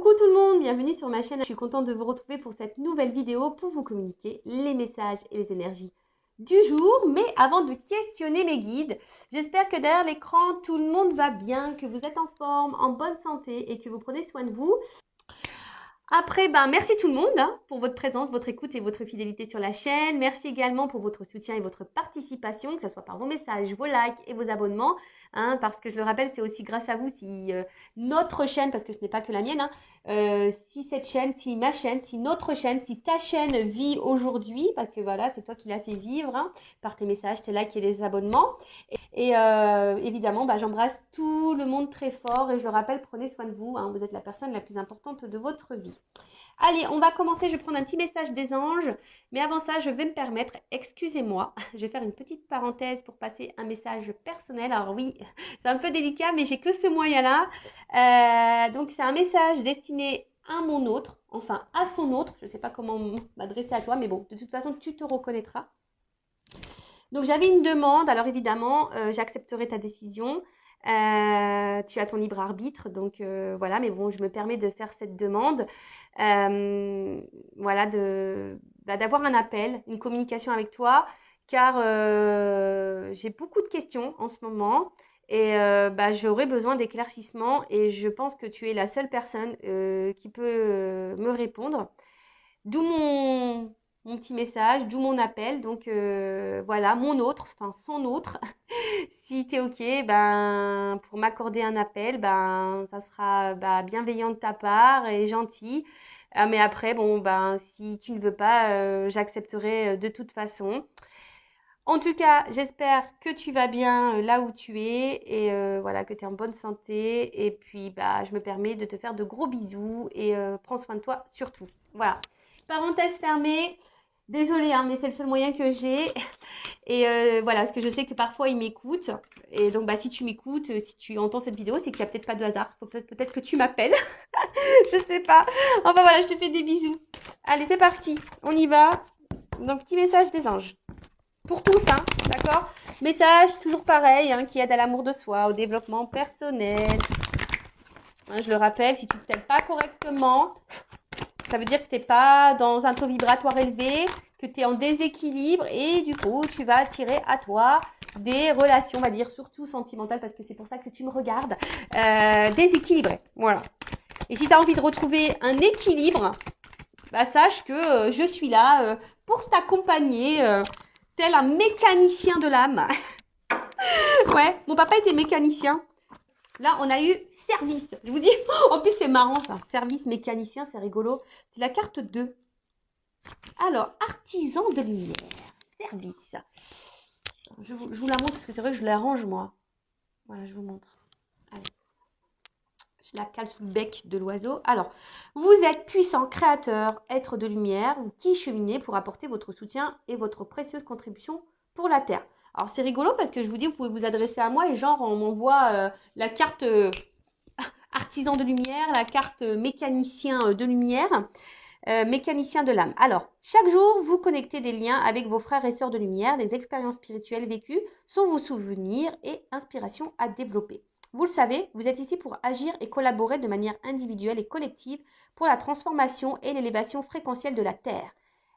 Coucou tout le monde, bienvenue sur ma chaîne. Je suis contente de vous retrouver pour cette nouvelle vidéo pour vous communiquer les messages et les énergies du jour. Mais avant de questionner mes guides, j'espère que derrière l'écran, tout le monde va bien, que vous êtes en forme, en bonne santé et que vous prenez soin de vous. Après, merci tout le monde pour votre présence, votre écoute et votre fidélité sur la chaîne. Merci également pour votre soutien et votre participation, que ce soit par vos messages, vos likes et vos abonnements. Parce que je le rappelle, c'est aussi grâce à vous si notre chaîne, parce que ce n'est pas que la mienne, si cette chaîne, si ma chaîne, si notre chaîne, si ta chaîne vit aujourd'hui, parce que voilà, c'est toi qui l'as fait vivre par tes messages, tes likes et les abonnements. Et évidemment, j'embrasse tout le monde très fort et je le rappelle, prenez soin de vous. Vous êtes la personne la plus importante de votre vie. Allez, on va commencer. Je vais prendre un petit message des anges. Mais avant ça, je vais me permettre, excusez-moi, je vais faire une petite parenthèse pour passer un message personnel. Alors oui, c'est un peu délicat, mais j'ai que ce moyen-là. Donc, c'est un message destiné à mon autre, enfin à son autre. Je ne sais pas comment m'adresser à toi, mais bon, de toute façon, tu te reconnaîtras. Donc, j'avais une demande. Alors, évidemment, j'accepterai ta décision. Tu as ton libre arbitre. Donc, voilà. Mais bon, je me permets de faire cette demande. Voilà, d'avoir un appel, une communication avec toi. Car j'ai beaucoup de questions en ce moment. Et j'aurais besoin d'éclaircissements. Et je pense que tu es la seule personne qui peut me répondre. D'où mon petit message, d'où mon appel. Donc voilà, mon autre, enfin son autre. Si tu es OK, pour m'accorder un appel, ça sera bienveillant de ta part et gentil. Mais après, bon, si tu ne veux pas, j'accepterai de toute façon. En tout cas, j'espère que tu vas bien là où tu es et voilà, que tu es en bonne santé. Et puis, je me permets de te faire de gros bisous et prends soin de toi surtout. Voilà. Parenthèse fermée. Désolée, mais c'est le seul moyen que j'ai. Et voilà, parce que je sais que parfois ils m'écoutent. Et donc, si tu m'écoutes, si tu entends cette vidéo, c'est qu'il n'y a peut-être pas de hasard. Peut-être que tu m'appelles. Je sais pas. Enfin voilà, je te fais des bisous. Allez, c'est parti. On y va. Donc, petit message des anges. Pour tous, d'accord? Message toujours pareil, qui aide à l'amour de soi, au développement personnel. Je le rappelle, si tu ne t'aimes pas correctement, ça veut dire que tu n'es pas dans un taux vibratoire élevé, que tu es en déséquilibre et du coup, tu vas attirer à toi des relations, on va dire, surtout sentimentales, parce que c'est pour ça que tu me regardes, déséquilibrées. Voilà. Et si tu as envie de retrouver un équilibre, sache que je suis là pour t'accompagner, tel un mécanicien de l'âme. Ouais, mon papa était mécanicien. Là, on a eu service. Je vous dis, en plus, c'est marrant ça. Service mécanicien, c'est rigolo. C'est la carte 2. Alors, artisan de lumière. Service. Je vous la montre parce que c'est vrai que je l'arrange moi. Voilà, je vous montre. Allez. Je la cale sous le bec de l'oiseau. Alors, vous êtes puissant, créateur, être de lumière, qui cheminez pour apporter votre soutien et votre précieuse contribution pour la Terre. Alors, c'est rigolo parce que je vous dis, vous pouvez vous adresser à moi et genre, on m'envoie la carte artisan de lumière, la carte mécanicien de lumière, mécanicien de l'âme. Alors, chaque jour, vous connectez des liens avec vos frères et sœurs de lumière. Les expériences spirituelles vécues sont vos souvenirs et inspirations à développer. Vous le savez, vous êtes ici pour agir et collaborer de manière individuelle et collective pour la transformation et l'élévation fréquentielle de la Terre.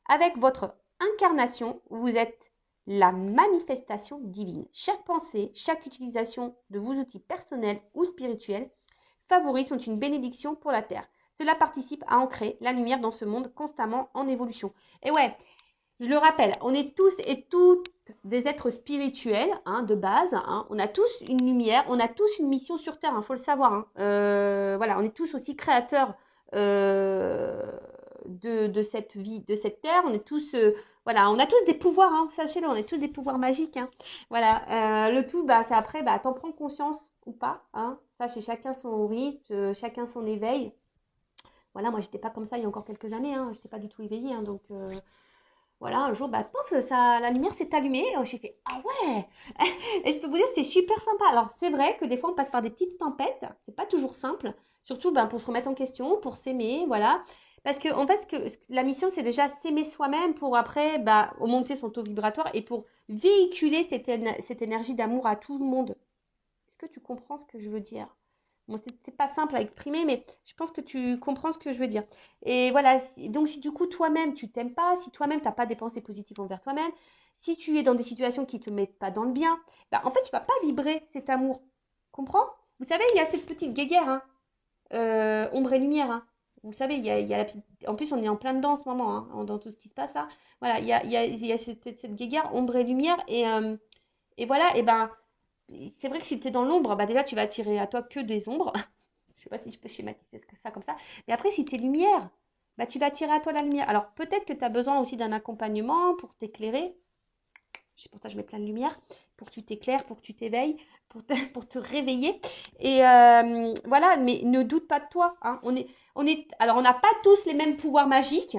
Avec votre incarnation, vous êtes la manifestation divine. Chaque pensée, chaque utilisation de vos outils personnels ou spirituels favoris sont une bénédiction pour la Terre. Cela participe à ancrer la lumière dans ce monde constamment en évolution. Et ouais, je le rappelle, on est tous et toutes des êtres spirituels de base. On a tous une lumière, on a tous une mission sur Terre, faut le savoir. Voilà, on est tous aussi créateurs de cette vie, de cette Terre. On est tous, voilà, on a tous des pouvoirs, sachez-le, on est tous des pouvoirs magiques. Voilà, le tout, c'est après, t'en prends conscience ou pas. Ça, c'est chacun son rythme, chacun son éveil. Voilà, moi, j'étais pas comme ça il y a encore quelques années. J'étais pas du tout éveillée, donc... Voilà, un jour, pof, la lumière s'est allumée. J'ai fait, ah ouais. Et je peux vous dire, c'est super sympa. Alors, c'est vrai que des fois, on passe par des petites tempêtes. C'est pas toujours simple. Surtout pour se remettre en question, pour s'aimer, voilà. Parce que, en fait, la mission, c'est déjà s'aimer soi-même pour après, augmenter son taux vibratoire et pour véhiculer cette énergie d'amour à tout le monde. Est-ce que tu comprends ce que je veux dire? Bon, c'est pas simple à exprimer, mais je pense que tu comprends ce que je veux dire. Et voilà, donc si du coup toi-même tu t'aimes pas, si toi-même t'as pas des pensées positives envers toi-même, si tu es dans des situations qui te mettent pas dans le bien, bah, en fait tu vas pas vibrer cet amour. Comprends? Vous savez, il y a cette petite guéguerre, hein, ombre et lumière, hein. Vous savez, il y a la petite... En plus, on est en plein dedans en ce moment, hein, dans tout ce qui se passe là. Voilà, il y a cette guéguerre, ombre et lumière. Et voilà, et ben, c'est vrai que si tu es dans l'ombre, bah déjà, tu vas attirer à toi que des ombres. Je sais pas si je peux schématiser ça comme ça. Mais après, si tu es lumière, bah, tu vas attirer à toi la lumière. Alors, peut-être que tu as besoin aussi d'un accompagnement pour t'éclairer. C'est pour ça que je mets plein de lumière, pour que tu t'éclaires, pour que tu t'éveilles, pour te réveiller. Et voilà, mais ne doute pas de toi, hein. Alors, on n'a pas tous les mêmes pouvoirs magiques.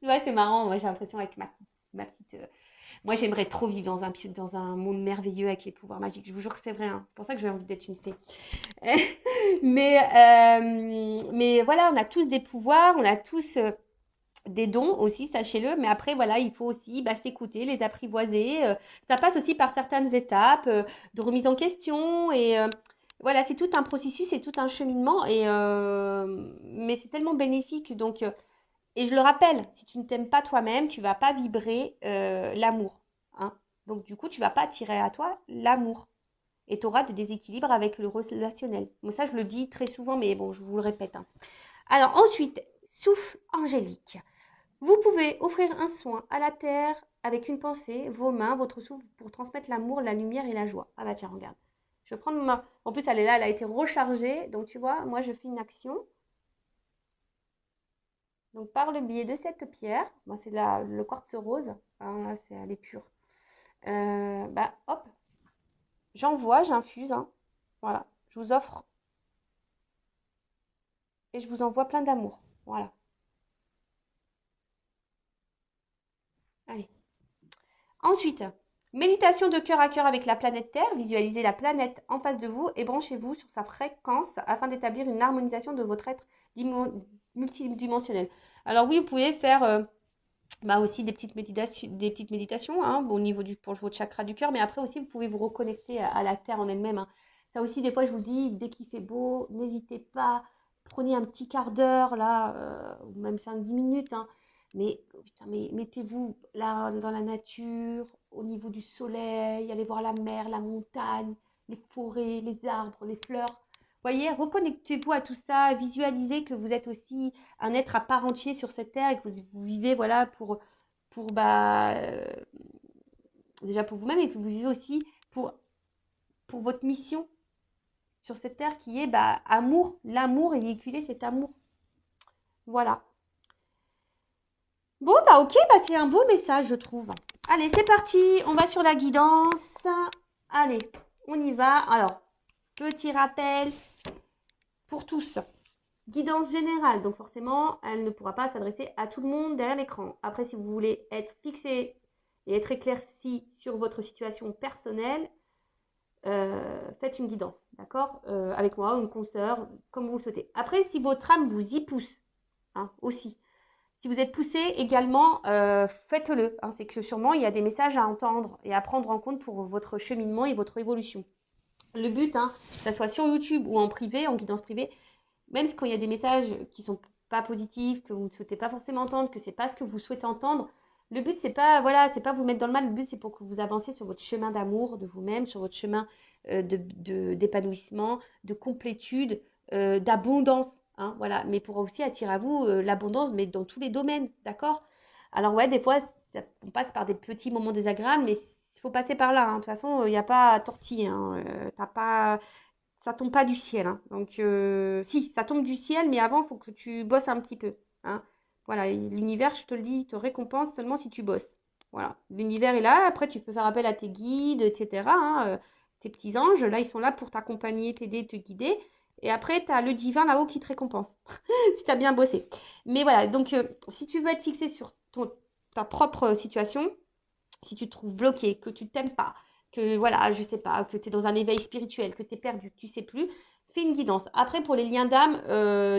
Ouais, c'est marrant. Moi, j'ai l'impression avec ma petite moi, j'aimerais trop vivre dans un monde merveilleux avec les pouvoirs magiques. Je vous jure que c'est vrai, hein. C'est pour ça que j'ai envie d'être une fée. Mais voilà, on a tous des pouvoirs, on a tous des dons aussi, sachez-le. Mais après, voilà, il faut aussi bah, s'écouter, les apprivoiser. Ça passe aussi par certaines étapes de remise en question. Et voilà, c'est tout un processus, c'est tout un cheminement. Mais c'est tellement bénéfique. Donc, et je le rappelle, si tu ne t'aimes pas toi-même, tu ne vas pas vibrer l'amour, hein. Donc, du coup, tu ne vas pas attirer à toi l'amour. Et tu auras des déséquilibres avec le relationnel. Bon, ça, je le dis très souvent, mais bon, je vous le répète, hein. Alors, ensuite, souffle angélique. Vous pouvez offrir un soin à la terre avec une pensée, vos mains, votre souffle pour transmettre l'amour, la lumière et la joie. Ah bah tiens, regarde. Je vais prendre ma... En plus, elle est là, elle a été rechargée. Donc, tu vois, moi, je fais une action. Donc, par le biais de cette pierre, bon, c'est le quartz rose, hein, là, elle est pure. Bah, hop, j'envoie, j'infuse, hein. Voilà, je vous offre et je vous envoie plein d'amour. Voilà, allez. Ensuite, méditation de cœur à cœur avec la planète Terre. Visualisez la planète en face de vous et branchez-vous sur sa fréquence afin d'établir une harmonisation de votre être multidimensionnel. Alors oui, vous pouvez faire bah aussi des petites méditations, hein, bon, au niveau pour votre chakra du cœur, mais après aussi vous pouvez vous reconnecter à la terre en elle-même, hein. Ça aussi, des fois, je vous dis, dès qu'il fait beau, n'hésitez pas, prenez un petit quart d'heure là, ou même 5-10 minutes, hein, mais, putain, mais mettez-vous là dans la nature, au niveau du soleil, allez voir la mer, la montagne, les forêts, les arbres, les fleurs. Voyez, reconnectez-vous à tout ça, visualisez que vous êtes aussi un être à part entier sur cette terre et que vous vivez voilà pour bah déjà pour vous-même et que vous vivez aussi pour pour votre mission sur cette terre qui est bah amour, l'amour et véhiculer cet amour. Voilà. Bon bah ok, bah c'est un beau message je trouve. Allez, c'est parti, on va sur la guidance. Allez, on y va. Alors, petit rappel pour tous. Guidance générale, donc forcément, elle ne pourra pas s'adresser à tout le monde derrière l'écran. Après, si vous voulez être fixé et être éclairci sur votre situation personnelle, faites une guidance, d'accord, avec moi, une consoeur, comme vous le souhaitez. Après, si votre âme vous y pousse, hein, aussi, si vous êtes poussé également, faites-le, hein. C'est que sûrement, il y a des messages à entendre et à prendre en compte pour votre cheminement et votre évolution. Le but, hein, que ça soit sur YouTube ou en privé, en guidance privée, même quand il y a des messages qui sont pas positifs, que vous ne souhaitez pas forcément entendre, que c'est pas ce que vous souhaitez entendre, le but c'est pas voilà, c'est pas vous mettre dans le mal, le but c'est pour que vous avanciez sur votre chemin d'amour de vous-même, sur votre chemin d'épanouissement, de complétude, d'abondance, hein, voilà, mais pour aussi attirer à vous l'abondance, mais dans tous les domaines, d'accord? Alors ouais, des fois on passe par des petits moments désagréables, mais il faut passer par là, hein. De toute façon, il n'y a pas à tortiller, hein. T'as pas ça tombe pas du ciel, hein. Donc, si, ça tombe du ciel, mais avant, il faut que tu bosses un petit peu, hein. Voilà, l'univers, je te le dis, te récompense seulement si tu bosses. Voilà, l'univers est là. Après, tu peux faire appel à tes guides, etc., hein, tes petits anges. Là, ils sont là pour t'accompagner, t'aider, te guider. Et après, tu as le divin là-haut qui te récompense, si tu as bien bossé. Mais voilà, donc, si tu veux être fixé sur ta propre situation, si tu te trouves bloqué, que tu t'aimes pas, que voilà, je sais pas, que tu es dans un éveil spirituel, que tu es perdu, que tu sais plus, fais une guidance. Après, pour les liens d'âme,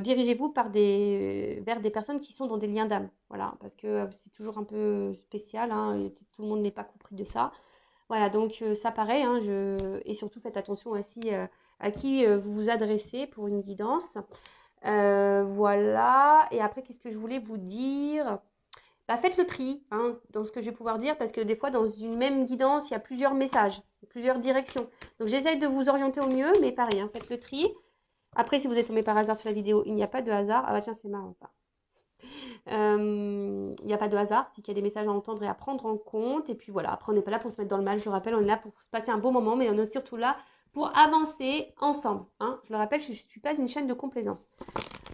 dirigez-vous vers des personnes qui sont dans des liens d'âme. Voilà, parce que c'est toujours un peu spécial, hein, et tout le monde n'est pas compris de ça. Voilà, donc ça pareil, hein, et surtout faites attention aussi à qui vous vous adressez pour une guidance. Voilà. Et après, qu'est-ce que je voulais vous dire? Bah, faites le tri hein, dans ce que je vais pouvoir dire parce que des fois, dans une même guidance, il y a plusieurs messages, plusieurs directions. Donc, j'essaye de vous orienter au mieux, mais pareil, hein, faites le tri. Après, si vous êtes tombé par hasard sur la vidéo, il n'y a pas de hasard. Ah bah tiens, c'est marrant ça. Il n'y a pas de hasard, c'est qu'il y a des messages à entendre et à prendre en compte. Et puis voilà, après, on n'est pas là pour se mettre dans le mal, je le rappelle, on est là pour se passer un bon moment, mais on est surtout là pour avancer ensemble. Hein. Je le rappelle, je ne suis pas une chaîne de complaisance.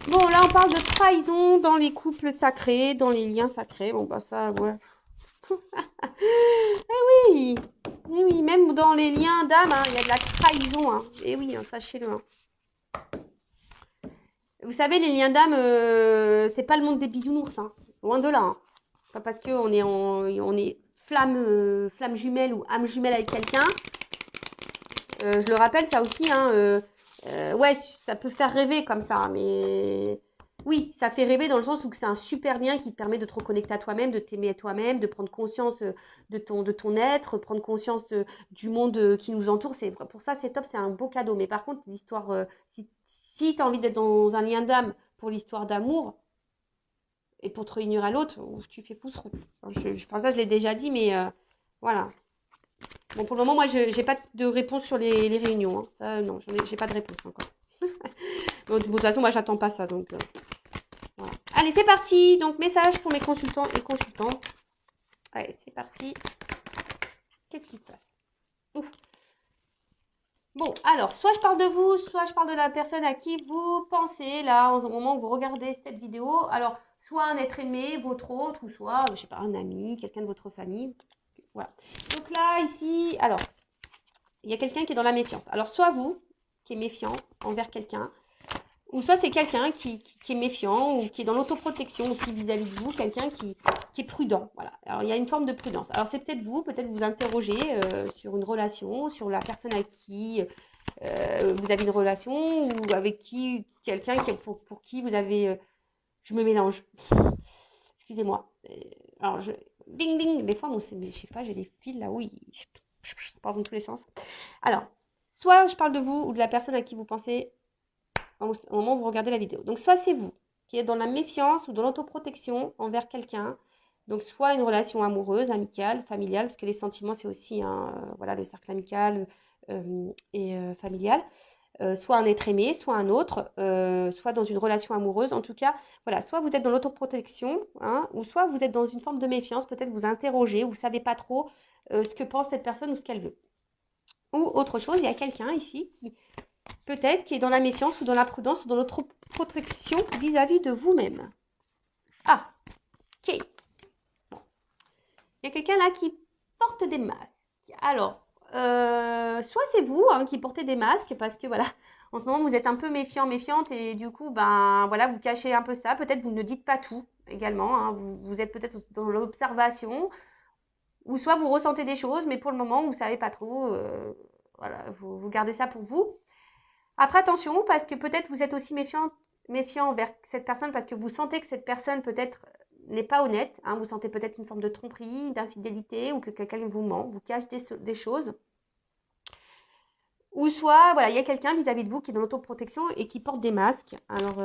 Bon, là, on parle de trahison dans les couples sacrés, dans les liens sacrés. Bon, bah ça, ouais. Oui, eh oui, même dans les liens d'âme, hein, il y a de la trahison. Hein. Et oui, hein, sachez-le. Hein. Vous savez, les liens d'âme, c'est pas le monde des bisounours. Hein. Loin de là. Hein. Pas parce qu'on est, on est flamme jumelle ou âme jumelle avec quelqu'un. Je le rappelle, ça aussi, hein, ouais, ça peut faire rêver comme ça, mais oui, ça fait rêver dans le sens où c'est un super lien qui te permet de te reconnecter à toi-même, de t'aimer à toi-même, de prendre conscience de ton être, prendre conscience du monde qui nous entoure. Pour ça, c'est top, c'est un beau cadeau. Mais par contre, l'histoire, si tu as envie d'être dans un lien d'âme pour l'histoire d'amour et pour te réunir à l'autre, tu fais pouce route. Je pense ça, je l'ai déjà dit, mais voilà. Bon, pour le moment, moi, je n'ai pas de réponse sur les réunions. Hein. Ça, non, j'ai pas de réponse encore. Bon, de toute façon, moi, j'attends pas ça. Donc, voilà. Allez, c'est parti. Donc, message pour mes consultants et consultantes. Allez, c'est parti. Qu'est-ce qui se passe? Ouf. Bon, alors, soit je parle de vous, soit je parle de la personne à qui vous pensez, là, au moment où vous regardez cette vidéo. Alors, soit un être aimé, votre autre, ou soit, je sais pas, un ami, quelqu'un de votre famille. Voilà. Donc là, ici, alors, il y a quelqu'un qui est dans la méfiance. Alors, soit vous, qui est méfiant envers quelqu'un, ou soit c'est quelqu'un qui est méfiant ou qui est dans l'autoprotection aussi vis-à-vis de vous, quelqu'un qui est prudent. Voilà. Alors, il y a une forme de prudence. Alors, c'est peut-être vous interroger sur une relation, sur la personne avec qui vous avez une relation ou avec qui, quelqu'un pour qui vous avez... je me mélange. Excusez-moi. Alors, ding, ding. Des fois, je sais pas, j'ai des fils là, oui. Je pars dans tous les sens. Alors, soit je parle de vous ou de la personne à qui vous pensez au moment où vous regardez la vidéo. Donc, soit c'est vous qui êtes dans la méfiance ou dans l'autoprotection envers quelqu'un. Donc, soit une relation amoureuse, amicale, familiale, parce que les sentiments, c'est aussi voilà, le cercle amical et familial. Soit un être aimé, soit un autre, soit dans une relation amoureuse. En tout cas, voilà, soit vous êtes dans l'autoprotection, hein, ou soit vous êtes dans une forme de méfiance, peut-être vous interrogez, vous ne savez pas trop ce que pense cette personne ou ce qu'elle veut. Ou autre chose, il y a quelqu'un ici qui peut-être qui est dans la méfiance ou dans la prudence ou dans l'autoprotection vis-à-vis de vous-même. Ah, ok. Bon. Il y a quelqu'un là qui porte des masques. Alors, soit c'est vous hein, qui portez des masques parce que voilà, en ce moment vous êtes un peu méfiant, méfiante et du coup, ben voilà, vous cachez un peu ça. Peut-être vous ne dites pas tout également. Hein, vous êtes peut-être dans l'observation ou soit vous ressentez des choses, mais pour le moment vous ne savez pas trop. Voilà, vous gardez ça pour vous. Après, attention, parce que peut-être vous êtes aussi méfiant envers cette personne parce que vous sentez que cette personne peut-être n'est pas honnête. Hein, vous sentez peut-être une forme de tromperie, d'infidélité ou que quelqu'un vous ment, vous cache des choses. Ou soit, voilà, il y a quelqu'un vis-à-vis de vous qui est dans l'autoprotection et qui porte des masques. Alors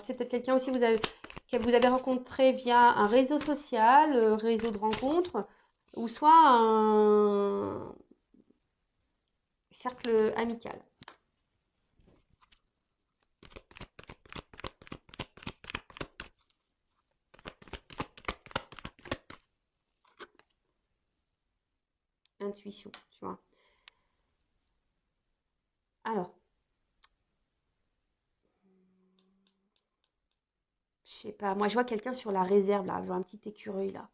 c'est peut-être quelqu'un aussi que vous avez rencontré via un réseau social, réseau de rencontres, ou soit un cercle amical. Intuition, tu vois. Alors, je sais pas, moi je vois quelqu'un sur la réserve là, je vois un petit écureuil là.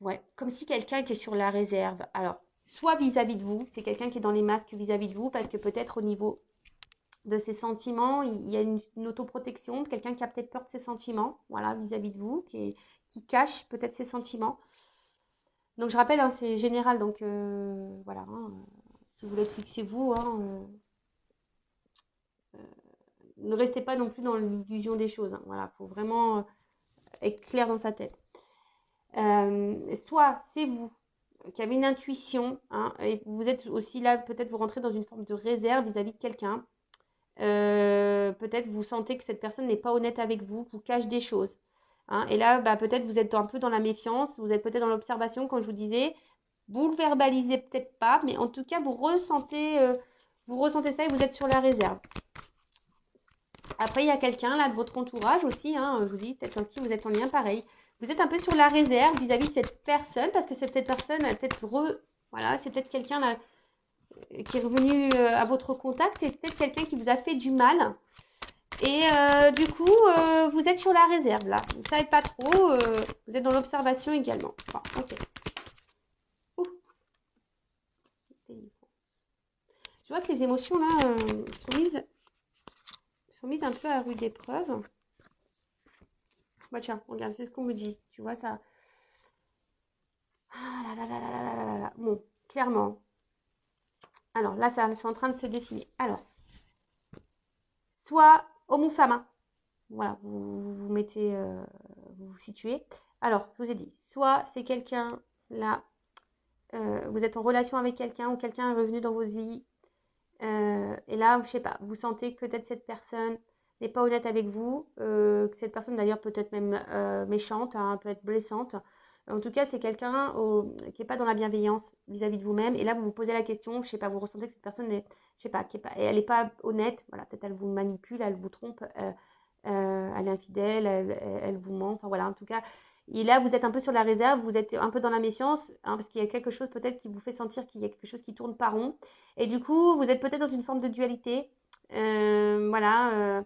Ouais, comme si quelqu'un qui est sur la réserve. Alors, soit vis-à-vis de vous, c'est quelqu'un qui est dans les masques vis-à-vis de vous, parce que peut-être au niveau de ses sentiments, il y a une autoprotection, quelqu'un qui a peut-être peur de ses sentiments, voilà, vis-à-vis de vous, qui cache peut-être ses sentiments. Donc je rappelle, hein, c'est général, donc voilà, hein, si vous voulez fixez-vous, hein, ne restez pas non plus dans l'illusion des choses, hein, voilà, il faut vraiment être clair dans sa tête. Soit c'est vous qui avez une intuition, hein, et vous êtes aussi là, peut-être vous rentrez dans une forme de réserve vis-à-vis de quelqu'un. Peut-être vous sentez que cette personne n'est pas honnête avec vous cache des choses. Hein. Et là, bah, peut-être vous êtes un peu dans la méfiance, vous êtes peut-être dans l'observation, comme je vous disais. Vous le verbalisez peut-être pas, mais en tout cas, vous ressentez ça et vous êtes sur la réserve. Après, il y a quelqu'un là de votre entourage aussi, hein, je vous dis, peut-être en qui vous êtes en lien pareil. Vous êtes un peu sur la réserve vis-à-vis de cette personne, parce que cette personne a peut-être voilà, c'est peut-être quelqu'un là qui est revenu à votre contact, c'est peut-être quelqu'un qui vous a fait du mal. Et du coup, vous êtes sur la réserve là. Vous ne savez pas trop, vous êtes dans l'observation également. Bon, ok. Ouh. Je vois que les émotions là sont mises un peu à rude épreuve. Bah tiens, regarde, c'est ce qu'on me dit. Tu vois ça. Ah là là là là là là là là. Bon, clairement. Alors là, ça, c'est en train de se dessiner. Alors, soit homme ou femme. Hein. Voilà, vous mettez, vous vous situez. Alors, je vous ai dit, soit c'est quelqu'un là, vous êtes en relation avec quelqu'un ou quelqu'un est revenu dans votre vie. Et là, je sais pas, vous sentez que peut-être cette personne n'est pas honnête avec vous, que cette personne d'ailleurs peut être même méchante, hein, peut être blessante. En tout cas, c'est quelqu'un qui n'est pas dans la bienveillance vis-à-vis de vous-même. Et là, vous vous posez la question, je sais pas, vous ressentez que cette personne est, je sais pas, elle n'est pas honnête. Voilà, peut-être elle vous manipule, elle vous trompe, elle est infidèle, elle vous ment. Enfin voilà, en tout cas. Et là, vous êtes un peu sur la réserve, vous êtes un peu dans la méfiance, hein, parce qu'il y a quelque chose peut-être qui vous fait sentir qu'il y a quelque chose qui tourne pas rond. Et du coup, vous êtes peut-être dans une forme de dualité. Voilà.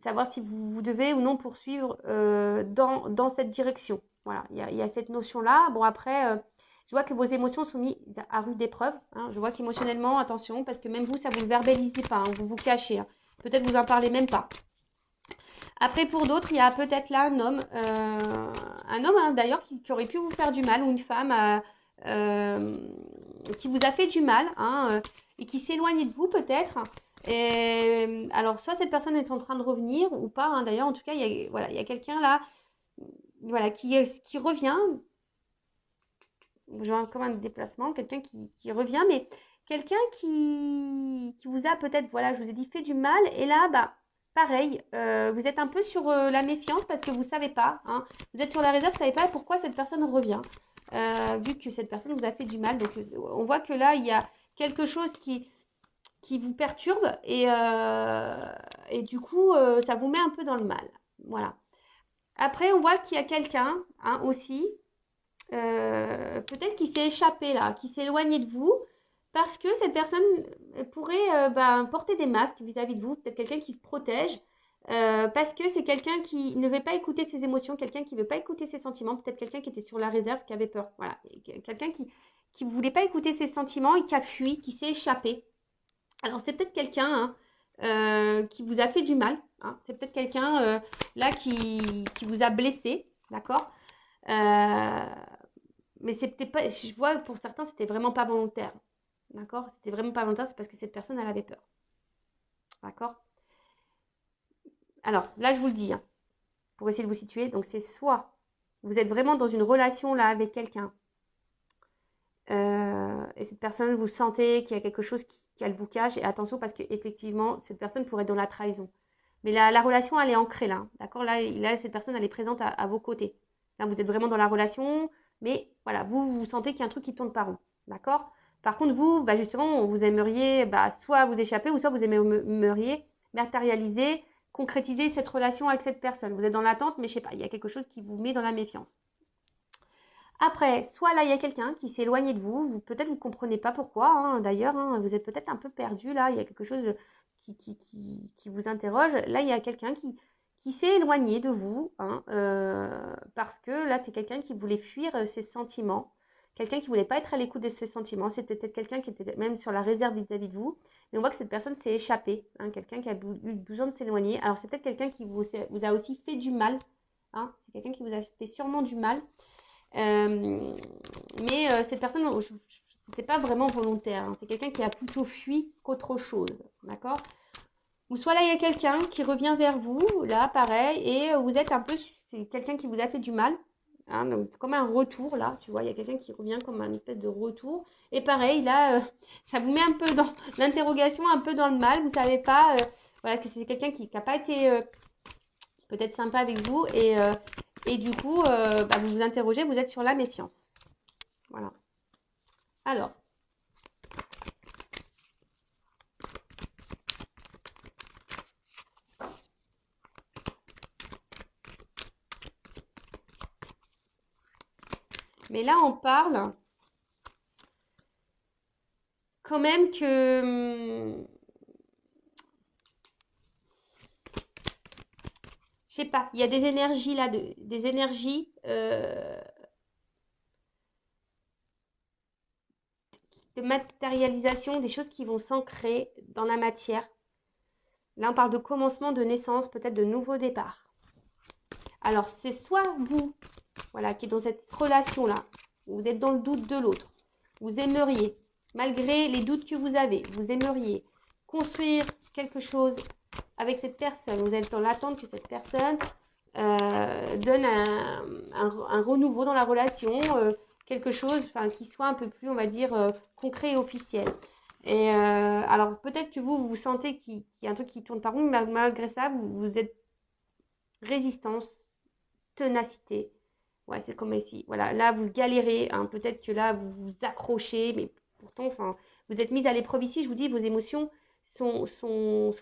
Savoir si vous devez ou non poursuivre dans cette direction. Voilà, il y a cette notion-là. Bon, après, je vois que vos émotions sont mises à rude épreuve. Hein. Je vois qu'émotionnellement, attention, parce que même vous, ça vous le verbalisez pas, hein, vous vous cachez. Hein. Peut-être vous en parlez même pas. Après, pour d'autres, il y a peut-être là un homme hein, d'ailleurs qui aurait pu vous faire du mal, ou une femme qui vous a fait du mal, hein, et qui s'éloigne de vous peut-être. Et, alors, soit cette personne est en train de revenir ou pas, hein, d'ailleurs, en tout cas, voilà, il y a quelqu'un là voilà, qui revient. Je vois comme un déplacement, quelqu'un qui revient, mais quelqu'un qui vous a peut-être, voilà, je vous ai dit, fait du mal. Et là, bah, pareil, vous êtes un peu sur la méfiance parce que vous ne savez pas. Hein, vous êtes sur la réserve, vous ne savez pas pourquoi cette personne revient. Vu que cette personne vous a fait du mal. Donc, on voit que là, il y a quelque chose qui vous perturbe et du coup, ça vous met un peu dans le mal. Voilà. Après, on voit qu'il y a quelqu'un hein, aussi peut-être qu'il s'est échappé là, qui s'est éloigné de vous, parce que cette personne pourrait porter des masques vis-à-vis de vous, peut-être quelqu'un qui se protège, parce que c'est quelqu'un qui ne veut pas écouter ses émotions, quelqu'un qui ne veut pas écouter ses sentiments, peut-être quelqu'un qui était sur la réserve, qui avait peur, voilà, quelqu'un qui ne voulait pas écouter ses sentiments et qui a fui, qui s'est échappé. Alors c'est peut-être quelqu'un hein, qui vous a fait du mal, hein. C'est peut-être quelqu'un là qui vous a blessé, d'accord mais c'est peut-être pas, je vois pour certains, c'était vraiment pas volontaire. D'accord. C'était vraiment pas volontaire, c'est parce que cette personne, elle avait peur. D'accord. Alors, là, je vous le dis, hein, pour essayer de vous situer. Donc, c'est soit vous êtes vraiment dans une relation là avec quelqu'un et cette personne, vous sentez qu'il y a quelque chose qu'elle vous cache. Et attention, parce qu'effectivement, cette personne pourrait être dans la trahison. Mais la relation, elle est ancrée là. D'accord là, cette personne, elle est présente à vos côtés. Là, vous êtes vraiment dans la relation, mais voilà, vous sentez qu'il y a un truc qui tourne pas rond. D'accord. Par contre, vous, bah, justement, vous aimeriez soit vous échapper, ou soit vous aimeriez matérialiser, concrétiser cette relation avec cette personne. Vous êtes dans l'attente, mais je sais pas, il y a quelque chose qui vous met dans la méfiance. Après, soit là, il y a quelqu'un qui s'est éloigné de vous, peut-être vous ne comprenez pas pourquoi, hein, d'ailleurs, hein, vous êtes peut-être un peu perdu là, il y a quelque chose qui vous interroge. Là, il y a quelqu'un qui s'est éloigné de vous, hein, parce que là, c'est quelqu'un qui voulait fuir ses sentiments, quelqu'un qui ne voulait pas être à l'écoute de ses sentiments, c'était peut-être quelqu'un qui était même sur la réserve vis-à-vis de vous, mais on voit que cette personne s'est échappée, hein, quelqu'un qui a eu besoin de s'éloigner. Alors, c'est peut-être quelqu'un qui vous a aussi fait du mal, hein, c'est quelqu'un qui vous a fait sûrement du mal. Mais cette personne, c'était pas vraiment volontaire. Hein. C'est quelqu'un qui a plutôt fui qu'autre chose. D'accord. Ou soit là, il y a quelqu'un qui revient vers vous, là, pareil, et vous êtes un peu, c'est quelqu'un qui vous a fait du mal. hein, donc comme un retour là, tu vois, il y a quelqu'un qui revient comme un espèce de retour. Et pareil, là, ça vous met un peu dans l'interrogation, un peu dans le mal. Vous savez pas, voilà, que c'est quelqu'un qui n'a pas été peut-être sympa avec vous et du coup, bah, vous vous interrogez, vous êtes sur la méfiance. Voilà. Alors, mais là, on parle quand même que, je sais pas, il y a des énergies là, des énergies de matérialisation, des choses qui vont s'ancrer dans la matière. Là, on parle de commencement, de naissance, peut-être de nouveau départ. Alors, c'est soit vous, voilà, qui est dans cette relation-là, où vous êtes dans le doute de l'autre, vous aimeriez, malgré les doutes que vous avez, vous aimeriez construire quelque chose avec cette personne, vous êtes dans l'attente que cette personne donne un renouveau dans la relation, quelque chose qui soit un peu plus, on va dire, concret et officiel. Et alors peut-être que vous sentez qu'il y a un truc qui tourne par rond, mais malgré ça, vous êtes résistance, ténacité. Ouais, c'est comme ici. Voilà, là, vous galérez. Hein. Peut-être que là, vous vous accrochez, mais pourtant, vous êtes mise à l'épreuve ici. Je vous dis, vos émotions sont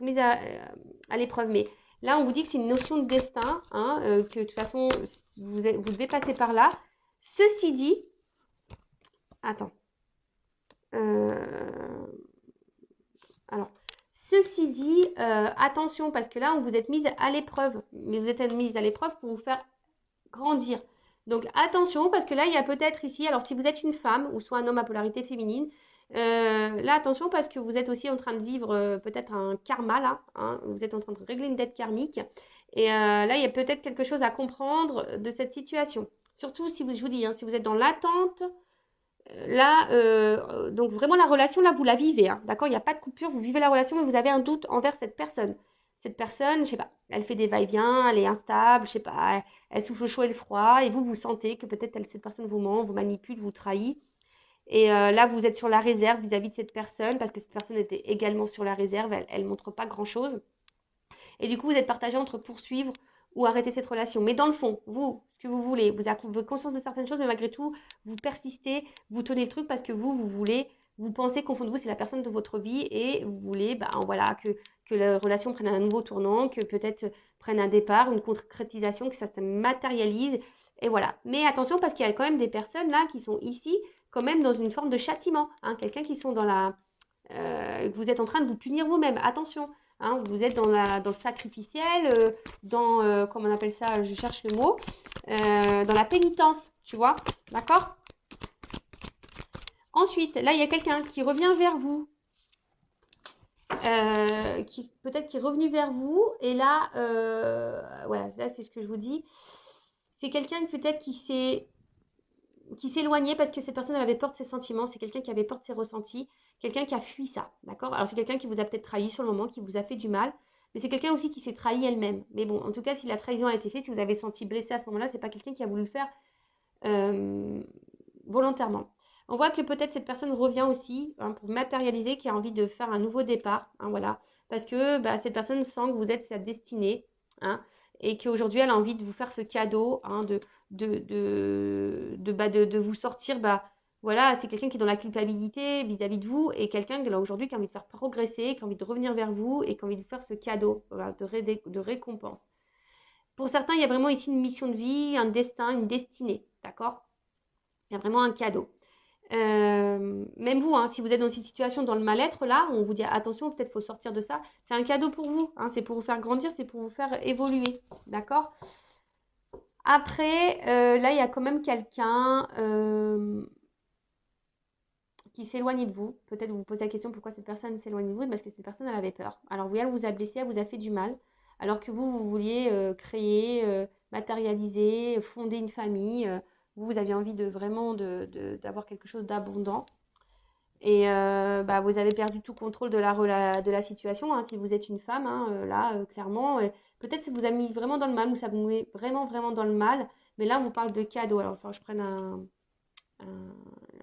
mises à l'épreuve. Mais là, on vous dit que c'est une notion de destin, hein, que de toute façon, vous devez passer par là. Ceci dit, attends. Alors, ceci dit, attention, parce que là, on vous êtes mise à l'épreuve. Mais vous êtes mise à l'épreuve pour vous faire grandir. Donc attention, parce que là, il y a peut-être ici, alors si vous êtes une femme ou soit un homme à polarité féminine, là, attention, parce que vous êtes aussi en train de vivre peut-être un karma, là, hein, vous êtes en train de régler une dette karmique, et là, il y a peut-être quelque chose à comprendre de cette situation. Surtout si vous, je vous dis, hein, si vous êtes dans l'attente, là, donc vraiment la relation, là, vous la vivez, hein, d'accord? Il n'y a pas de coupure, vous vivez la relation, mais vous avez un doute envers cette personne. Cette personne, je sais pas, elle fait des va-et-vient, elle est instable, je sais pas, elle souffle le chaud et le froid, et vous sentez que peut-être cette personne vous ment, vous manipule, vous trahit. Et là, vous êtes sur la réserve vis-à-vis de cette personne, parce que cette personne était également sur la réserve, elle ne montre pas grand-chose. Et du coup, vous êtes partagé entre poursuivre ou arrêter cette relation. Mais dans le fond, vous, ce que vous voulez, vous avez conscience de certaines choses, mais malgré tout, vous persistez, vous tenez le truc parce que vous voulez, vous pensez qu'au fond de vous, c'est la personne de votre vie et vous voulez, voilà, que la relation prenne un nouveau tournant, que peut-être prenne un départ, une concrétisation, que ça se matérialise. Et voilà. Mais attention parce qu'il y a quand même des personnes là qui sont ici, quand même dans une forme de châtiment. Hein, quelqu'un qui sont dans la. Vous êtes en train de vous punir vous-même. Attention. Hein, vous êtes dans le sacrificiel, comment on appelle ça, je cherche le mot, dans la pénitence, tu vois, d'accord? Ensuite, là, il y a quelqu'un qui revient vers vous, peut-être qui est revenu vers vous, et là, voilà, là, c'est ce que je vous dis, c'est quelqu'un peut-être qui s'éloignait parce que cette personne elle avait peur de ses sentiments, c'est quelqu'un qui avait peur de ses ressentis, quelqu'un qui a fui ça, d'accord? Alors c'est quelqu'un qui vous a peut-être trahi sur le moment, qui vous a fait du mal, mais c'est quelqu'un aussi qui s'est trahi elle-même. Mais bon, en tout cas, si la trahison a été faite, si vous avez senti blessé à ce moment-là, c'est pas quelqu'un qui a voulu le faire euh, volontairement. On voit que peut-être cette personne revient aussi hein, pour matérialiser, qui a envie de faire un nouveau départ, hein, voilà, parce que cette personne sent que vous êtes sa destinée, hein, et qu'aujourd'hui elle a envie de vous faire ce cadeau, hein, de vous sortir, voilà, c'est quelqu'un qui est dans la culpabilité vis-à-vis de vous et quelqu'un là aujourd'hui qui a envie de faire progresser, qui a envie de revenir vers vous et qui a envie de vous faire ce cadeau voilà, de récompense. Pour certains, il y a vraiment ici une mission de vie, un destin, une destinée, d'accord? Il y a vraiment un cadeau. Même vous, hein, si vous êtes dans une situation dans le mal-être, là, on vous dit attention, peut-être faut sortir de ça. C'est un cadeau pour vous, hein, c'est pour vous faire grandir, c'est pour vous faire évoluer, d'accord? Après, là, il y a quand même quelqu'un qui s'éloigne de vous. Peut-être vous vous posez la question pourquoi cette personne s'éloigne de vous, parce que cette personne, elle avait peur. Alors oui, elle vous a blessé, elle vous a fait du mal, alors que vous vouliez créer, matérialiser, fonder une famille. Vous aviez envie de vraiment d'avoir quelque chose d'abondant. Et vous avez perdu tout contrôle de la situation, hein, si vous êtes une femme, hein, là, clairement. Peut-être que ça vous a mis vraiment dans le mal, ou ça vous met vraiment, vraiment dans le mal. Mais là, on vous parle de cadeau. Alors, il va falloir que je prenne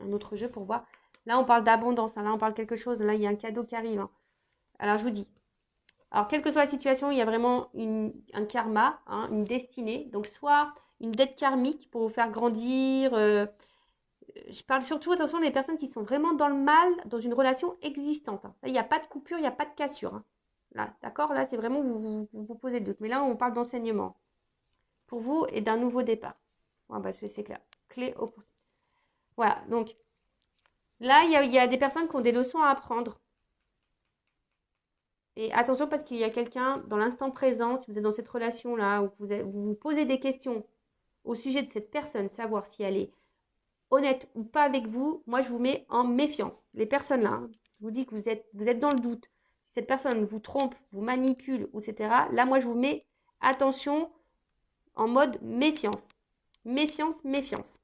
un autre jeu pour voir. Là, on parle d'abondance. Là, on parle de quelque chose. Là, il y a un cadeau qui arrive. Alors, je vous dis. Alors, quelle que soit la situation, il y a vraiment un karma, une destinée. Donc, soit une dette karmique pour vous faire grandir. Je parle surtout, attention, des personnes qui sont vraiment dans le mal, dans une relation existante. Là, il n'y a pas de coupure, il n'y a pas de cassure. Là, d'accord? Là, c'est vraiment, vous posez le doute. Mais là, on parle d'enseignement. Pour vous et d'un nouveau départ. Bah, c'est clair. Clé au... Voilà, donc là, il y a des personnes qui ont des leçons à apprendre. Et attention parce qu'il y a quelqu'un dans l'instant présent, si vous êtes dans cette relation-là, où vous vous posez des questions au sujet de cette personne, savoir si elle est honnête ou pas avec vous, moi je vous mets en méfiance. Les personnes là, je vous dis que vous êtes dans le doute. Si cette personne vous trompe, vous manipule, etc. Là, moi je vous mets attention en mode méfiance. Méfiance, méfiance.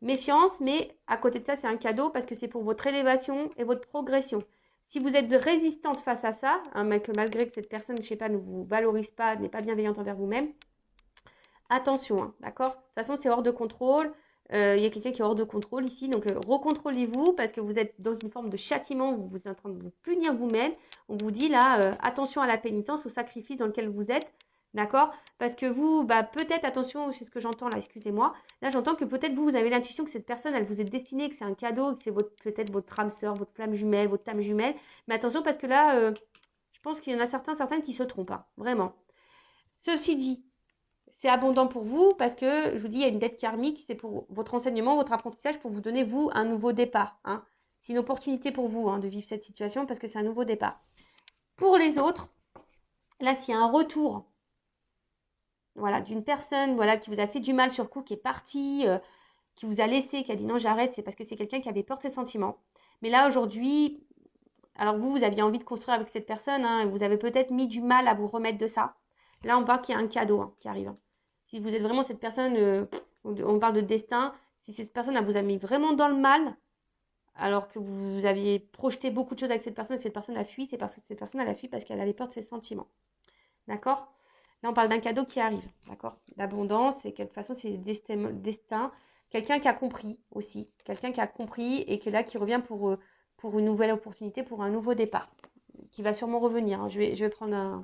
Méfiance, mais à côté de ça, c'est un cadeau parce que c'est pour votre élévation et votre progression. Si vous êtes résistante face à ça, malgré que cette personne, je ne sais pas, ne vous valorise pas, n'est pas bienveillante envers vous-même, attention, d'accord? De toute façon, c'est hors de contrôle. Il y a quelqu'un qui est hors de contrôle ici, donc recontrôlez-vous parce que vous êtes dans une forme de châtiment, vous êtes en train de vous punir vous-même. On vous dit là, attention à la pénitence, au sacrifice dans lequel vous êtes. D'accord? Parce que vous, peut-être, attention, c'est ce que j'entends là, excusez-moi. Là, j'entends que peut-être vous avez l'intuition que cette personne, elle vous est destinée, que c'est un cadeau, que c'est peut-être votre âme sœur, votre flamme jumelle, votre âme jumelle. Mais attention, parce que là, je pense qu'il y en a certaines qui se trompent, vraiment. Ceci dit, c'est abondant pour vous parce que, je vous dis, il y a une dette karmique, c'est pour votre enseignement, votre apprentissage, pour vous donner, vous, un nouveau départ. C'est une opportunité pour vous de vivre cette situation parce que c'est un nouveau départ. Pour les autres, là, s'il y a un retour, voilà, d'une personne qui vous a fait du mal sur le coup, qui est partie, qui vous a laissé, qui a dit non, j'arrête, c'est parce que c'est quelqu'un qui avait peur de ses sentiments. Mais là, aujourd'hui, alors vous aviez envie de construire avec cette personne, vous avez peut-être mis du mal à vous remettre de ça. Là, on parle qu'il y a un cadeau qui arrive. Si vous êtes vraiment cette personne, on parle de destin, si cette personne elle vous a mis vraiment dans le mal, alors que vous aviez projeté beaucoup de choses avec cette personne a fui, c'est parce que cette personne elle a fui parce qu'elle avait peur de ses sentiments. D'accord? Là, on parle d'un cadeau qui arrive, d'accord? L'abondance, et de toute façon, c'est destin. Quelqu'un qui a compris aussi. Quelqu'un qui a compris et qui est là, qui revient pour une nouvelle opportunité, pour un nouveau départ. Qui va sûrement revenir. Je vais prendre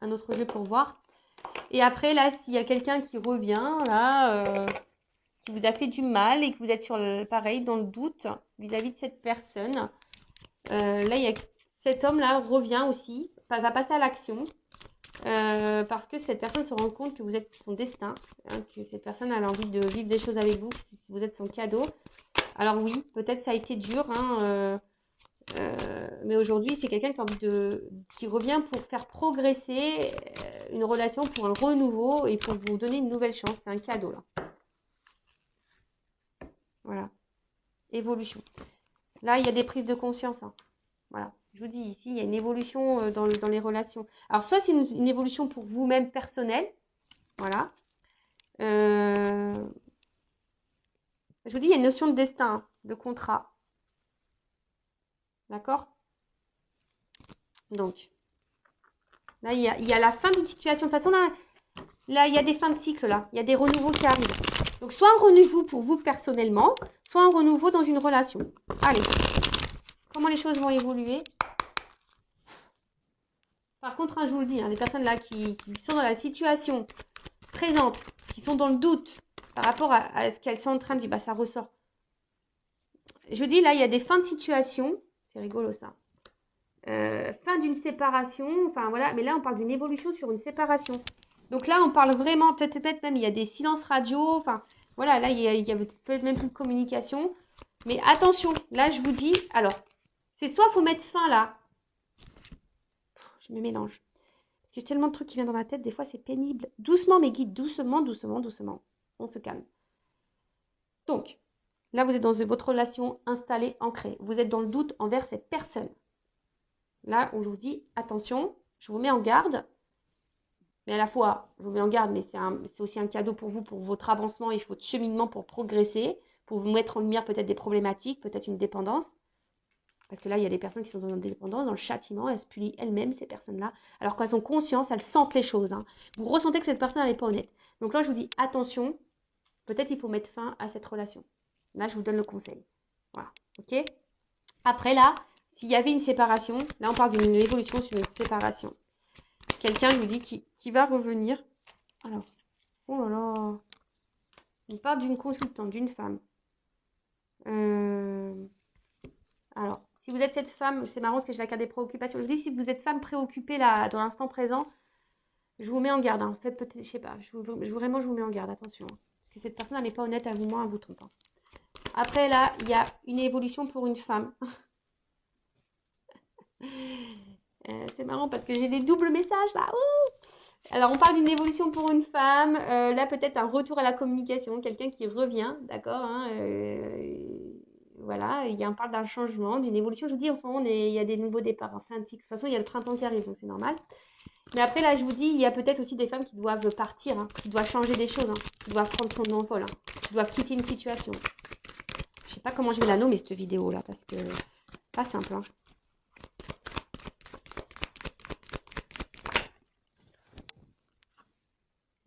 un autre jeu pour voir. Et après, là, s'il y a quelqu'un qui revient, là, qui vous a fait du mal et que vous êtes pareil, dans le doute vis-à-vis de cette personne, là, il y a cet homme-là revient aussi, va passer à l'action. Parce que cette personne se rend compte que vous êtes son destin, que cette personne a envie de vivre des choses avec vous, que vous êtes son cadeau. Alors oui, peut-être ça a été dur, mais aujourd'hui c'est quelqu'un qui revient pour faire progresser une relation, pour un renouveau et pour vous donner une nouvelle chance. C'est un cadeau là. Voilà. Évolution. Là, il y a des prises de conscience. Voilà. Je vous dis, ici, il y a une évolution dans les relations. Alors, soit c'est une évolution pour vous-même personnelle. Voilà. Je vous dis, il y a une notion de destin, de contrat. D'accord? Donc, là, il y a la fin d'une situation. De toute façon, là, il y a des fins de cycle, là. Il y a des renouveaux qui arrivent. Donc, soit un renouveau pour vous personnellement, soit un renouveau dans une relation. Allez. Comment les choses vont évoluer? Par contre, je vous le dis, les personnes là qui sont dans la situation présente, qui sont dans le doute par rapport à ce qu'elles sont en train de vivre, ça ressort. Je dis là, il y a des fins de situation, c'est rigolo ça. Fin d'une séparation, enfin voilà, mais là on parle d'une évolution sur une séparation. Donc là on parle vraiment, peut-être même il y a des silences radio, enfin voilà, là il y a peut-être même plus de communication. Mais attention, là je vous dis, alors, c'est soit il faut mettre fin là. Je me mélange. Parce que j'ai tellement de trucs qui viennent dans ma tête, des fois c'est pénible. Doucement mes guides, doucement, doucement, doucement. On se calme. Donc, là vous êtes dans votre relation installée, ancrée. Vous êtes dans le doute envers cette personne. Là où je vous dis, attention, je vous mets en garde. Mais à la fois, je vous mets en garde, mais c'est aussi un cadeau pour vous, pour votre avancement et votre cheminement pour progresser, pour vous mettre en lumière peut-être des problématiques, peut-être une dépendance. Parce que là, il y a des personnes qui sont dans l'indépendance, dans le châtiment, elles se punissent elles-mêmes, ces personnes-là, alors qu'elles ont conscience, elles sentent les choses. Hein. Vous ressentez que cette personne, elle n'est pas honnête. Donc là, je vous dis, attention, peut-être il faut mettre fin à cette relation. Là, je vous donne le conseil. Voilà, ok? Après, là, s'il y avait une séparation, là, on parle d'une évolution sur une séparation. Quelqu'un, je vous dis, qui va revenir. Alors, oh là là. On parle d'une consultante, d'une femme. Alors, si vous êtes cette femme, c'est marrant parce que j'ai la carte des préoccupations. Je vous dis, si vous êtes femme préoccupée là, dans l'instant présent, je vous mets en garde. Hein. En fait, peut-être, je sais pas, vraiment, je vous mets en garde, attention. Hein. Parce que cette personne, elle n'est pas honnête à vous, moi, elle vous trompe. Hein. Après, là, il y a une évolution pour une femme. C'est marrant parce que j'ai des doubles messages là. Ouh, alors, on parle d'une évolution pour une femme. Là, peut-être un retour à la communication, quelqu'un qui revient, d'accord hein, voilà, on parle d'un changement, d'une évolution. Je vous dis, en ce moment, il y a des nouveaux départs. Enfin, de toute façon, il y a le printemps qui arrive, donc c'est normal. Mais après, là, je vous dis, il y a peut-être aussi des femmes qui doivent partir, hein, qui doivent changer des choses, hein, qui doivent prendre son envol, hein, qui doivent quitter une situation. Je sais pas comment je vais la nommer, cette vidéo-là, parce que pas simple. Hein.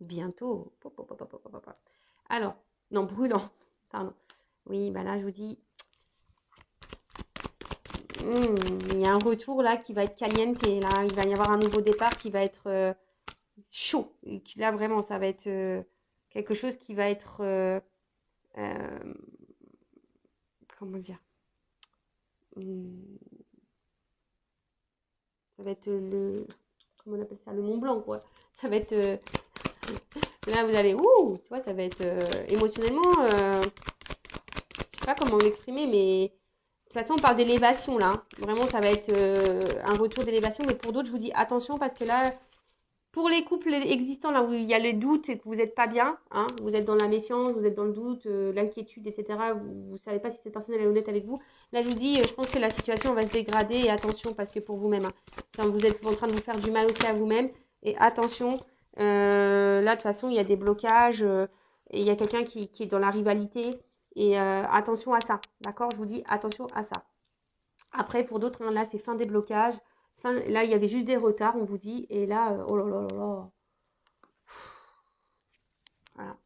Bientôt. Alors, non, brûlant. Pardon. Oui, bah là, je vous dis, il y a un retour là qui va être caliente. Et là, il va y avoir un nouveau départ qui va être chaud. Et là, vraiment, ça va être quelque chose qui va être... comment dire ça va être comment on appelle ça, le Mont Blanc, quoi. Ça va être... là, vous allez... Ouh, tu vois, ça va être émotionnellement... je sais pas comment l'exprimer, mais... De toute façon, on parle d'élévation, là. Hein. Vraiment, ça va être un retour d'élévation. Mais pour d'autres, je vous dis attention parce que là... Pour les couples existants, là où il y a les doutes et que vous n'êtes pas bien, hein, vous êtes dans la méfiance, vous êtes dans le doute, l'inquiétude, etc., vous ne savez pas si cette personne elle est honnête avec vous, là je vous dis, je pense que la situation va se dégrader et attention parce que pour vous-même, hein, vous êtes en train de vous faire du mal aussi à vous-même et attention, là de toute façon il y a des blocages et il y a quelqu'un qui est dans la rivalité et attention à ça, d'accord? Je vous dis attention à ça. Après pour d'autres, hein, là c'est fin des blocages. Là, il y avait juste des retards, on vous dit. Et là, oh là là là là. Voilà.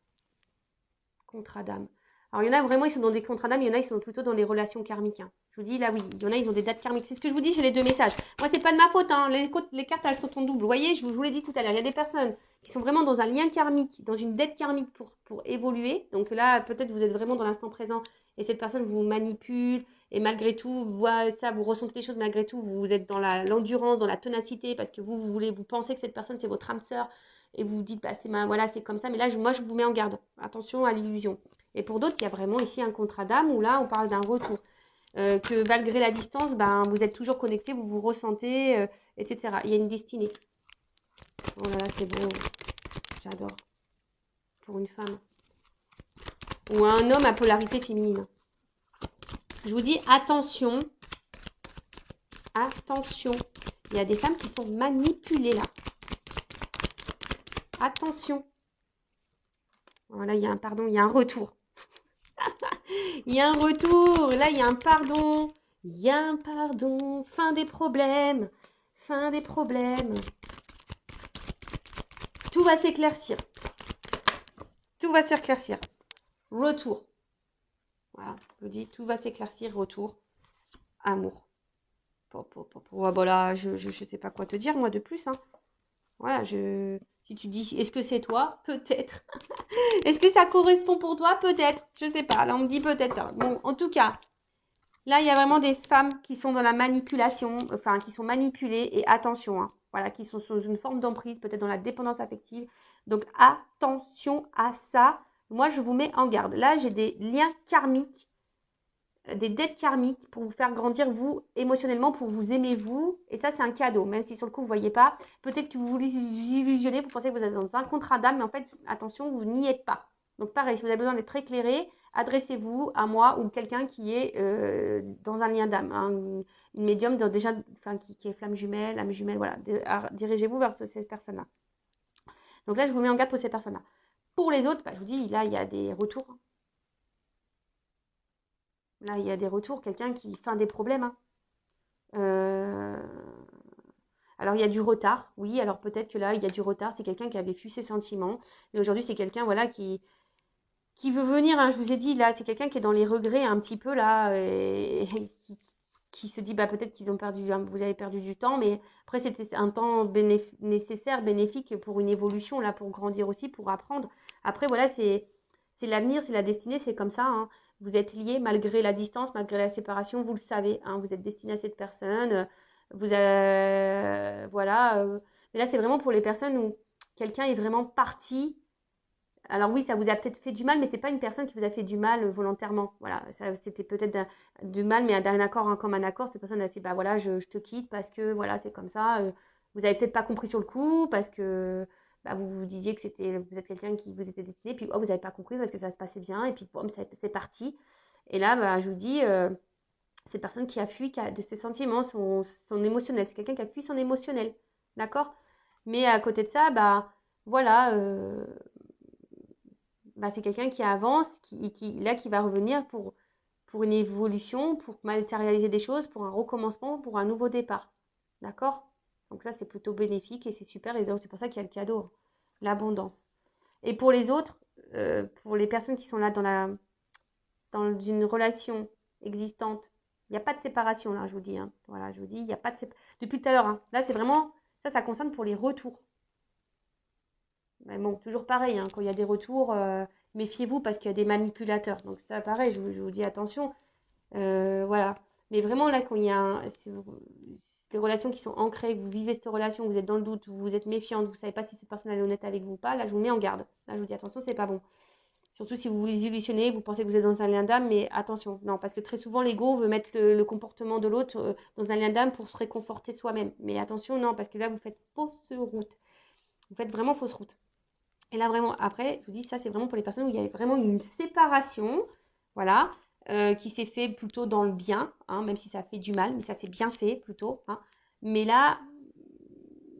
Contrat d'âme. Alors, il y en a vraiment, ils sont dans des contrats d'âme. Il y en a, ils sont plutôt dans les relations karmiques. Hein. Je vous dis, là, oui. Il y en a, ils ont des dates karmiques. C'est ce que je vous dis, j'ai les deux messages. Moi, c'est pas de ma faute. Hein. Les cartes, elles sont en double. Vous voyez, je vous l'ai dit tout à l'heure. Il y a des personnes qui sont vraiment dans un lien karmique, dans une dette karmique pour évoluer. Donc là, peut-être vous êtes vraiment dans l'instant présent et cette personne vous manipule. Et malgré tout, vous ressentez les choses, malgré tout, vous êtes dans l'endurance, dans la ténacité, parce que vous pensez que cette personne, c'est votre âme sœur, et vous vous dites, bah, voilà, c'est comme ça, mais là, moi, je vous mets en garde. Attention à l'illusion. Et pour d'autres, il y a vraiment ici un contrat d'âme, où là, on parle d'un retour. Que malgré la distance, ben, vous êtes toujours connectés, vous vous ressentez, etc. Il y a une destinée. Oh là là, c'est beau. J'adore. Pour une femme. Ou un homme à polarité féminine. Je vous dis attention, attention. Il y a des femmes qui sont manipulées là. Attention. Voilà, il y a un pardon, il y a un retour. Il y a un retour. Là, il y a un pardon. Il y a un pardon. Fin des problèmes. Fin des problèmes. Tout va s'éclaircir. Tout va s'éclaircir. Retour. Voilà, je vous dis, tout va s'éclaircir. Retour. Amour. Voilà, je sais pas quoi te dire, moi, de plus. Hein. Voilà, si tu dis, est-ce que c'est toi? Peut-être. Est-ce que ça correspond pour toi? Peut-être. Je sais pas. Là, on me dit peut-être. Bon, en tout cas, là, il y a vraiment des femmes qui sont dans la manipulation, enfin, qui sont manipulées. Et attention, hein, voilà, qui sont sous une forme d'emprise, peut-être dans la dépendance affective. Donc, attention à ça. Moi, je vous mets en garde. Là, j'ai des liens karmiques, des dettes karmiques pour vous faire grandir, vous, émotionnellement, pour vous aimer, vous. Et ça, c'est un cadeau. Même si sur le coup, vous ne voyez pas. Peut-être que vous vous illusionnez, vous pensez que vous êtes dans un contrat d'âme, mais en fait, attention, vous n'y êtes pas. Donc, pareil, si vous avez besoin d'être éclairé, adressez-vous à moi ou quelqu'un qui est dans un lien d'âme. Hein, une médium déjà, enfin, qui est flamme jumelle, âme jumelle, voilà. Dirigez-vous vers cette personne-là. Donc là, je vous mets en garde pour ces personnes-là. Pour les autres, bah, je vous dis, là, il y a des retours. Là, il y a des retours, quelqu'un qui fait des problèmes. Hein. Euh, Alors, il y a du retard, oui. Alors, peut-être que là, il y a du retard. C'est quelqu'un qui avait fui ses sentiments. Mais aujourd'hui, c'est quelqu'un, voilà, qui veut venir, hein. Je vous ai dit, là, c'est quelqu'un qui est dans les regrets un petit peu, là, et qui se dit, bah, peut-être qu'ils ont perdu, vous avez perdu du temps. Mais après, c'était un temps nécessaire, bénéfique pour une évolution, là, pour grandir aussi, pour apprendre. Après, voilà, c'est l'avenir, c'est la destinée, c'est comme ça, hein. Vous êtes liés malgré la distance, malgré la séparation, vous le savez, hein. Vous êtes destiné à cette personne. Voilà. Mais là, c'est vraiment pour les personnes où quelqu'un est vraiment parti. Alors oui, ça vous a peut-être fait du mal, mais c'est pas une personne qui vous a fait du mal volontairement. Voilà, ça, c'était peut-être du mal, mais d'un accord, hein, comme un accord. Cette personne a fait, bah voilà, je te quitte parce que voilà, c'est comme ça. Vous avez peut-être pas compris sur le coup parce que bah, vous vous disiez que c'était vous êtes quelqu'un qui vous était destiné, puis oh, vous n'avez pas compris parce que ça se passait bien, et puis boum, c'est parti. Et là, bah, je vous dis, c'est personne qui a fui de ses sentiments, son émotionnel. C'est quelqu'un qui a fui son émotionnel. D'accord. Mais à côté de ça, bah voilà, bah, c'est quelqu'un qui avance, qui va revenir pour une évolution, pour matérialiser des choses, pour un recommencement, pour un nouveau départ. D'accord. Donc ça, c'est plutôt bénéfique et c'est super. Et donc, c'est pour ça qu'il y a le cadeau, hein, l'abondance. Et pour les autres, pour les personnes qui sont là dans une relation existante. Il n'y a pas de séparation là, je vous dis, hein. Voilà, je vous dis, il n'y a pas de séparation. Depuis tout à l'heure, hein. Là, c'est vraiment, ça concerne pour les retours. Mais bon, toujours pareil, hein, quand il y a des retours, méfiez-vous parce qu'il y a des manipulateurs. Donc ça, pareil, je vous dis attention. Voilà. Mais vraiment, là, quand il y a des relations qui sont ancrées, que vous vivez cette relation, vous êtes dans le doute, vous êtes méfiante, vous ne savez pas si cette personne est honnête avec vous ou pas, là, je vous mets en garde. Là, je vous dis attention, c'est pas bon. Surtout si vous vous illusionnez, vous pensez que vous êtes dans un lien d'âme, mais attention, non, parce que très souvent l'ego veut mettre le comportement de l'autre dans un lien d'âme pour se réconforter soi-même. Mais attention, non, parce que là vous faites fausse route. Vous faites vraiment fausse route. Et là vraiment, après, je vous dis, ça c'est vraiment pour les personnes où il y a vraiment une séparation, voilà, qui s'est fait plutôt dans le bien, hein, même si ça fait du mal, mais ça s'est bien fait plutôt, hein. Mais là,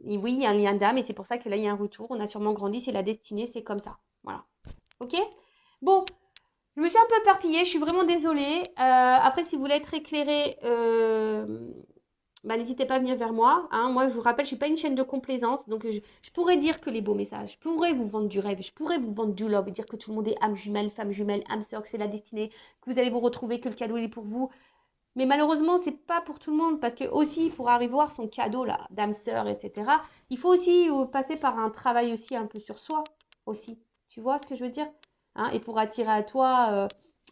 oui, il y a un lien d'âme et c'est pour ça que là il y a un retour. On a sûrement grandi, c'est la destinée, c'est comme ça. Voilà. Ok. Bon, je me suis un peu éparpillée, je suis vraiment désolée. Après, si vous voulez être éclairé, bah, n'hésitez pas à venir vers moi, hein. Moi, je vous rappelle, je ne suis pas une chaîne de complaisance. Donc, je pourrais dire que les beaux messages, je pourrais vous vendre du rêve, je pourrais vous vendre du love, dire que tout le monde est âme jumelle, femme jumelle, âme sœur, que c'est la destinée, que vous allez vous retrouver, que le cadeau est pour vous. Mais malheureusement, c'est pas pour tout le monde parce que aussi, pour arriver à voir son cadeau là, d'âme sœur, etc., il faut aussi passer par un travail aussi un peu sur soi aussi. Tu vois ce que je veux dire, hein? Et pour attirer à toi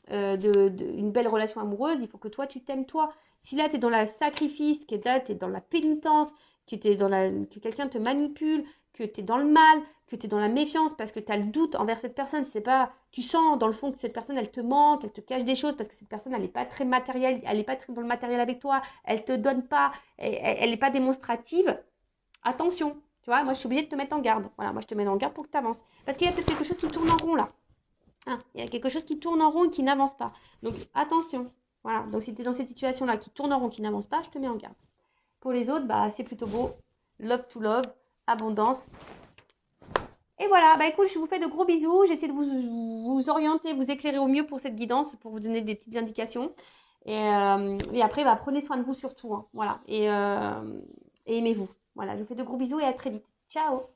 une belle relation amoureuse, il faut que toi, tu t'aimes toi. Si là, tu es dans le sacrifice, que là, tu es dans la pénitence, que quelqu'un te manipule, que tu es dans le mal, que tu es dans la méfiance parce que tu as le doute envers cette personne, c'est pas, tu sens dans le fond que cette personne, elle te manque, elle te cache des choses parce que cette personne, elle n'est pas très matérielle, elle n'est pas très dans le matériel avec toi, elle te donne pas, elle n'est pas démonstrative. Attention, tu vois, moi, je suis obligée de te mettre en garde. Voilà, moi, je te mets en garde pour que tu avances. Parce qu'il y a peut-être quelque chose qui tourne en rond là. Hein, il y a quelque chose qui tourne en rond et qui n'avance pas. Donc, attention. Voilà, donc si tu es dans cette situation-là qui tourne en rond, qui n'avance pas, je te mets en garde. Pour les autres, bah, c'est plutôt beau. Love to love, abondance. Et voilà, bah écoute, je vous fais de gros bisous. J'essaie de vous orienter, vous éclairer au mieux pour cette guidance, pour vous donner des petites indications. Et après, bah, prenez soin de vous surtout, hein, voilà. Et aimez-vous. Voilà, je vous fais de gros bisous et à très vite. Ciao!